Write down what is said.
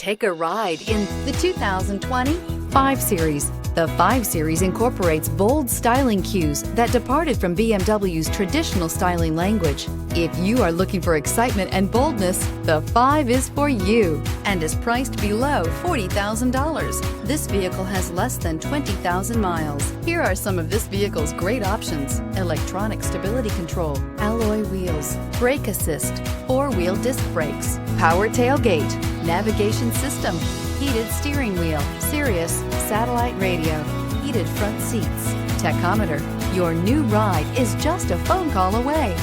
Take a ride in the 2020 5 Series. The 5 Series incorporates bold styling cues that departed from BMW's traditional styling language. If you are looking for excitement and boldness, the 5 is for you and is priced below $40,000. This vehicle has less than 20,000 miles. Here are some of this vehicle's great options: electronic stability control, alloy wheels, brake assist, 4-wheel disc brakes, power tailgate, navigation system, heated steering wheel, Sirius satellite radio, heated front seats, tachometer. Your new ride is just a phone call away.